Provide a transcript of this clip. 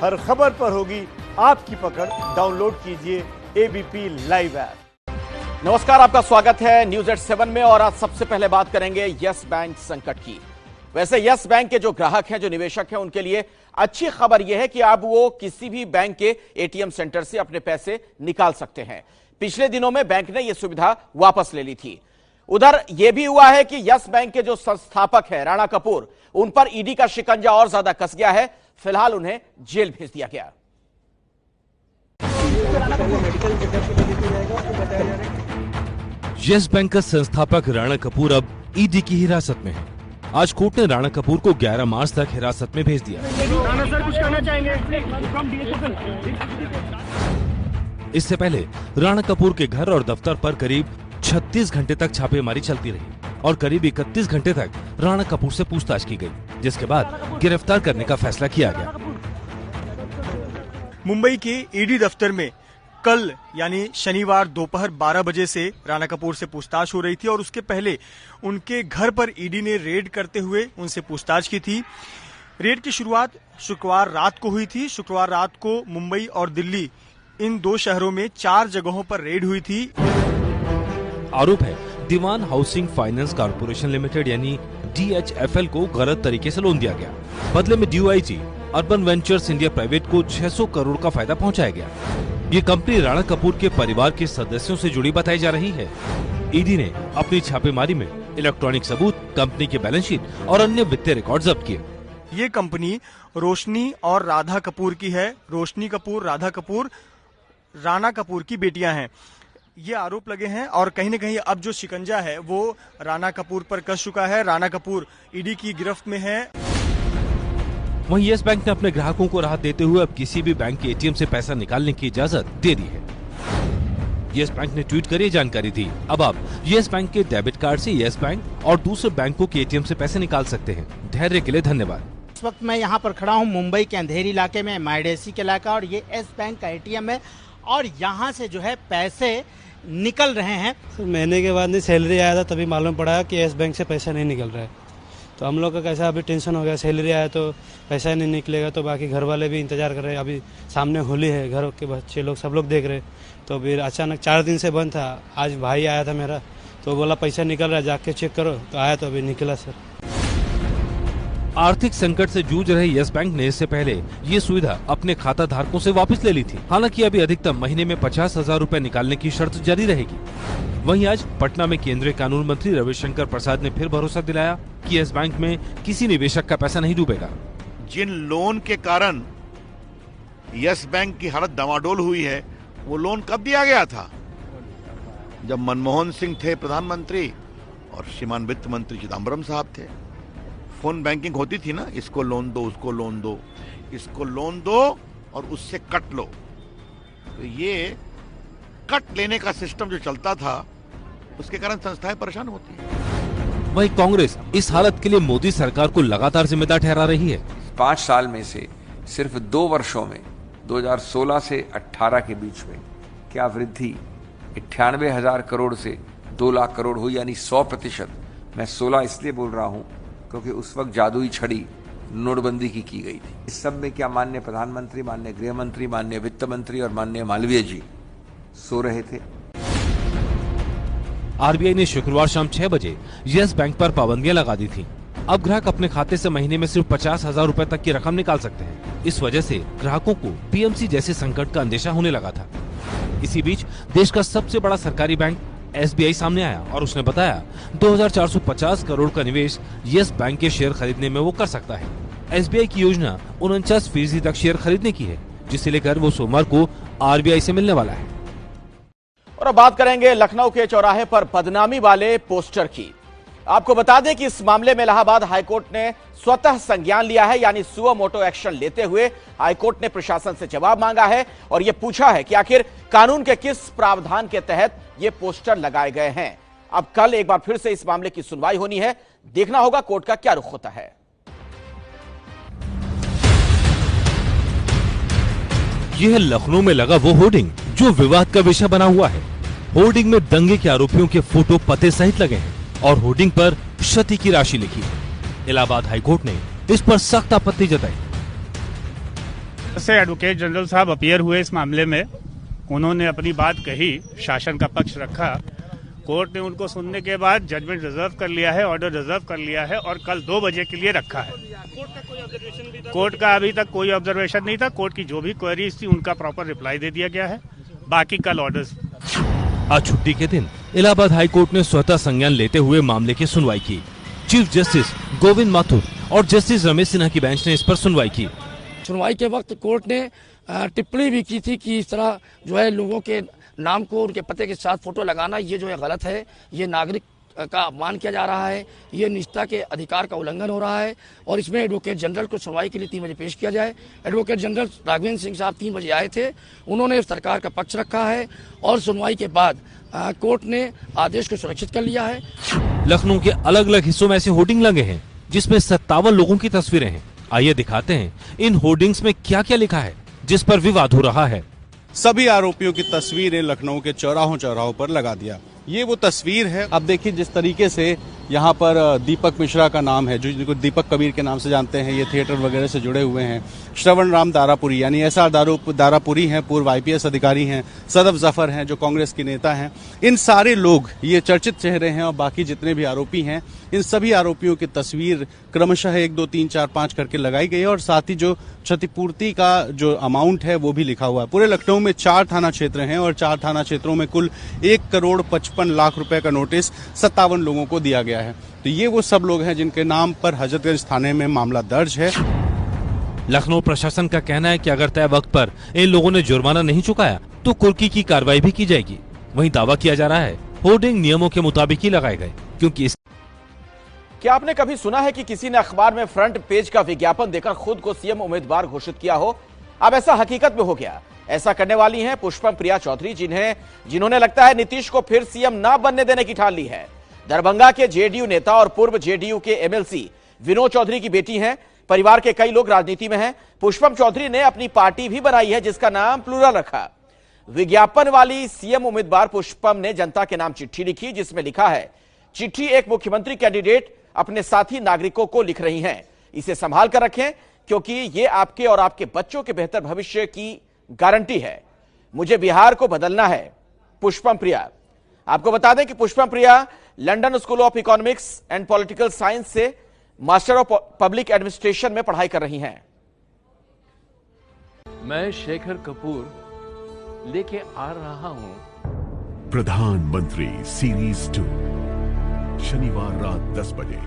हर खबर पर होगी आपकी पकड़। डाउनलोड कीजिए एबीपी लाइव ऐप। नमस्कार, आपका स्वागत है न्यूज एट 7 में। और आज सबसे पहले बात करेंगे यस बैंक संकट की। वैसे यस बैंक के जो ग्राहक हैं, जो निवेशक हैं, उनके लिए अच्छी खबर यह है कि अब वो किसी भी बैंक के एटीएम सेंटर से अपने पैसे निकाल सकते हैं। पिछले दिनों में बैंक ने यह सुविधा वापस ले ली थी। उधर यह भी हुआ है कि यस बैंक के जो संस्थापक है राणा कपूर, उन पर ईडी का शिकंजा और ज्यादा कस गया है। फिलहाल उन्हें जेल भेज दिया गया। यस बैंक का संस्थापक राणा कपूर अब ईडी की हिरासत में है। आज कोर्ट ने राणा कपूर को 11 मार्च तक हिरासत में भेज दिया। राणा सर कुछ कहना चाहेंगे? इससे पहले राणा कपूर के घर और दफ्तर पर करीब 36 घंटे तक छापेमारी चलती रही और करीब 31 घंटे तक राणा कपूर से पूछताछ की गई, जिसके बाद गिरफ्तार करने का फैसला किया गया। मुंबई के ईडी दफ्तर में कल यानी शनिवार दोपहर 12 बजे से राणा कपूर से पूछताछ हो रही थी और उसके पहले उनके घर पर ईडी ने रेड करते हुए उनसे पूछताछ की थी। रेड की शुरुआत शुक्रवार रात को हुई थी। शुक्रवार रात को मुंबई और दिल्ली, इन दो शहरों में 4 जगहों पर रेड हुई थी। आरोप है दीवान हाउसिंग फाइनेंस कॉर्पोरेशन लिमिटेड यानी DHFL को गलत तरीके से लोन दिया गया। बदले में DOIG urban ventures India private को 600 करोड़ का फायदा पहुंचाया गया। ये कंपनी राणा कपूर के परिवार के सदस्यों से जुड़ी बताई जा रही है। ईडी ने अपनी छापेमारी में इलेक्ट्रॉनिक सबूत, कंपनी के बैलेंस शीट और अन्य वित्तीय रिकॉर्ड जब्त किए। ये कंपनी रोशनी और राधा कपूर की है। रोशनी कपूर, राधा कपूर राणा कपूर की बेटियां हैं। ये आरोप लगे हैं और कहीं न कहीं अब जो शिकंजा है वो राणा कपूर पर कस चुका है। राणा कपूर ईडी की गिरफ्त में है। वहीं यस बैंक ने अपने ग्राहकों को राहत देते हुए अब किसी भी बैंक के एटीएम से पैसा निकालने की इजाजत दे दी है। यस बैंक ने ट्वीट कर ये जानकारी दी। अब आप यस बैंक के डेबिट कार्ड से यस बैंक और दूसरे बैंकों के एटीएम से पैसे निकाल सकते हैं। धैर्य के लिए धन्यवाद। इस वक्त मैं यहाँ पर खड़ा हूँ मुंबई के अंधेरी इलाके में, माइडेसी के इलाका, और ये यस बैंक का एटीएम है और यहाँ से जो है पैसे निकल रहे हैं। सर महीने के बाद सैलरी आया था, तभी मालूम पड़ा कि यस बैंक से पैसा नहीं निकल रहा है। तो हम लोग का कैसा अभी टेंशन हो गया, सैलरी आया तो पैसा नहीं निकलेगा। तो बाकी घर वाले भी इंतजार कर रहे हैं। अभी सामने होली है, घर के बच्चे लोग सब लोग देख रहे। तो फिर अचानक 4 दिन से बंद था। आज भाई आया था मेरा, तो बोला पैसा निकल रहा है, जाके चेक करो। तो आया तो अभी निकला सर। आर्थिक संकट से जूझ रहे यस बैंक ने इससे पहले ये सुविधा अपने खाता धारकों से वापस ले ली थी। हालांकि अभी अधिकतम महीने में 50,000 रूपए निकालने की शर्त जारी रहेगी। वहीं आज पटना में केंद्रीय कानून मंत्री रविशंकर प्रसाद ने फिर भरोसा दिलाया कि यस बैंक में किसी निवेशक का पैसा नहीं डूबेगा। जिन लोन के कारण यस बैंक की हालत डामाडोल हुई है, वो लोन कब दिया गया था? जब मनमोहन सिंह थे प्रधानमंत्री और श्रीमान वित्त मंत्री चिदम्बरम साहब थे। फोन बैंकिंग होती थी ना, इसको लोन दो, उसको लोन दो, इसको लोन दो और उससे कट लो। तो ये कट लेने का सिस्टम जो चलता था, उसके कारण संस्थाएं परेशान होती हैं। वहीं कांग्रेस इस हालत के लिए मोदी सरकार को लगातार जिम्मेदार ठहरा रही है। 5 साल में से सिर्फ 2 वर्षों में 2016 से 18 के बीच में क्या वृद्धि 98,000 करोड़ से 2 लाख करोड़ हुई, यानी 100%। मैं 16 इसलिए बोल रहा हूं क्योंकि उस वक्त जादुई छड़ी नोटबंदी की गई थी। इस सब में क्या माननीय प्रधानमंत्री, माननीय गृह मंत्री, माननीय वित्त मंत्री और माननीय मालवीय जी सो रहे थे? आरबीआई ने शुक्रवार शाम 6 बजे यस बैंक पर पाबंदियां लगा दी थी। अब ग्राहक अपने खाते से महीने में सिर्फ 50,000 रूपए तक की रकम निकाल सकते हैं। इस वजह से ग्राहकों को पीएमसी जैसे संकट का अंदेशा होने लगा था। इसी बीच देश का सबसे बड़ा सरकारी बैंक SBI सामने आया और उसने बताया 2,450 करोड़ का निवेश यस बैंक के शेयर खरीदने में वो कर सकता है। SBI की योजना 49% तक शेयर खरीदने की है, जिसे लेकर वो सोमवार को RBI से मिलने वाला है। और अब बात करेंगे लखनऊ के चौराहे पर बदनामी वाले पोस्टर की। आपको बता दें कि इस मामले में इलाहाबाद हाईकोर्ट ने स्वतः संज्ञान लिया है, यानी सुओ मोटो एक्शन लेते हुए हाईकोर्ट ने प्रशासन से जवाब मांगा है और यह पूछा है कि आखिर कानून के किस प्रावधान के तहत ये पोस्टर लगाए गए हैं। अब कल एक बार फिर से इस मामले की सुनवाई होनी है। देखना होगा कोर्ट का क्या रुख होता है। यह लखनऊ में लगा वो होर्डिंग जो विवाद का विषय बना हुआ है। होर्डिंग में दंगे के आरोपियों के फोटो, पते सहित लगे हैं और होर्डिंग पर क्षति की राशि लिखी है। इलाहाबाद हाईकोर्ट ने इस पर सख्त आपत्ति जताई। से एडवोकेट जनरल साहब अपीयर हुए इस मामले में, उन्होंने अपनी बात कही, शासन का पक्ष रखा। कोर्ट ने उनको सुनने के बाद जजमेंट रिजर्व कर लिया है, ऑर्डर रिजर्व कर लिया है और कल 2 बजे के लिए रखा है। कोर्ट का अभी तक कोई ऑब्जर्वेशन नहीं था। कोर्ट की जो भी क्वेरीज थी उनका प्रॉपर रिप्लाई दे दिया गया है। बाकी कल ऑर्डर्स। आज छुट्टी के दिन इलाहाबाद हाई कोर्ट ने स्वतः संज्ञान लेते हुए मामले की सुनवाई की। चीफ जस्टिस गोविंद माथुर और जस्टिस रमेश सिन्हा की बेंच ने इस पर सुनवाई की। सुनवाई के वक्त कोर्ट ने टिप्पणी भी की थी कि इस तरह जो है लोगों के नाम को उनके पते के साथ फोटो लगाना ये जो है गलत है, ये नागरिक का अपमान किया जा रहा है, ये निजता के अधिकार का उल्लंघन हो रहा है और इसमें एडवोकेट जनरल को सुनवाई के लिए 3 बजे पेश किया जाए। एडवोकेट जनरल राघवेंद्र सिंह साहब 3 बजे आए थे, उन्होंने सरकार का पक्ष रखा है और सुनवाई के बाद कोर्ट ने आदेश को सुरक्षित कर लिया है। लखनऊ के अलग अलग हिस्सों में ऐसे होर्डिंग लगे हैं जिसमें 57 लोगों की तस्वीरें हैं। आइए दिखाते हैं इन होर्डिंग्स में क्या क्या लिखा है जिस पर विवाद हो रहा है। सभी आरोपियों की तस्वीरें लखनऊ के चौराहों पर लगा दिया। ये वो तस्वीर है। अब देखिए जिस तरीके से यहाँ पर दीपक मिश्रा का नाम है, जो जिनको दीपक कबीर के नाम से जानते हैं, ये थिएटर वगैरह से जुड़े हुए हैं। श्रवण राम दारापुरी यानी SR दारापुरी हैं, पूर्व IPS अधिकारी हैं। सदफ जफर हैं जो कांग्रेस के नेता हैं। इन सारे लोग ये चर्चित चेहरे हैं और बाकी जितने भी आरोपी हैं, इन सभी आरोपियों की तस्वीर क्रमशः 1, 2, 3, 4, 5 करके लगाई गई है और साथ ही जो क्षतिपूर्ति का जो अमाउंट है वो भी लिखा हुआ है। पूरे लखनऊ में 4 थाना क्षेत्र हैं और 4 थाना क्षेत्रों में कुल 1,55,00,000 रुपए का नोटिस 57 लोगों को दिया गया है। तो ये वो सब लोग हैं जिनके नाम पर हजरतगंज थाने में मामला दर्ज है। लखनऊ प्रशासन का कहना है कि अगर तय वक्त पर इन लोगों ने जुर्माना नहीं चुकाया तो कुर्की की कार्रवाई भी की जाएगी। वहीं दावा किया जा रहा है होर्डिंग नियमों के मुताबिक ही लगाए गए, क्योंकि क्या आपने कभी सुना है कि किसी ने अखबार में फ्रंट पेज का विज्ञापन देकर खुद को सीएम उम्मीदवार घोषित किया हो? अब ऐसा हकीकत में हो गया। ऐसा करने वाली हैं पुष्पम प्रिया चौधरी, जिन्होंने लगता है नीतीश को फिर सीएम ना बनने देने की ठान ली है। दरभंगा के जेडीयू नेता और पूर्व जेडीयू के MLC विनोद चौधरी की बेटी हैं। परिवार के कई लोग राजनीति में हैं। पुष्पम चौधरी ने अपनी पार्टी भी बनाई है जिसका नाम प्लूरल रखा। विज्ञापन वाली सीएम उम्मीदवार पुष्पम ने जनता के नाम चिट्ठी लिखी, जिसमें लिखा है, चिट्ठी एक मुख्यमंत्री कैंडिडेट अपने साथी नागरिकों को लिख रही हैं। इसे संभाल कर रखें क्योंकि ये आपके और आपके बच्चों के बेहतर भविष्य की गारंटी है। मुझे बिहार को बदलना है। पुष्पम प्रिया। आपको बता दें कि Pushpam Priya London School of Economics and Political Science से मास्टर ऑफ पब्लिक एडमिनिस्ट्रेशन में पढ़ाई कर रही हैं। मैं शेखर कपूर लेके आ रहा हूं प्रधानमंत्री सीरीज 2 शनिवार रात 10 बजे।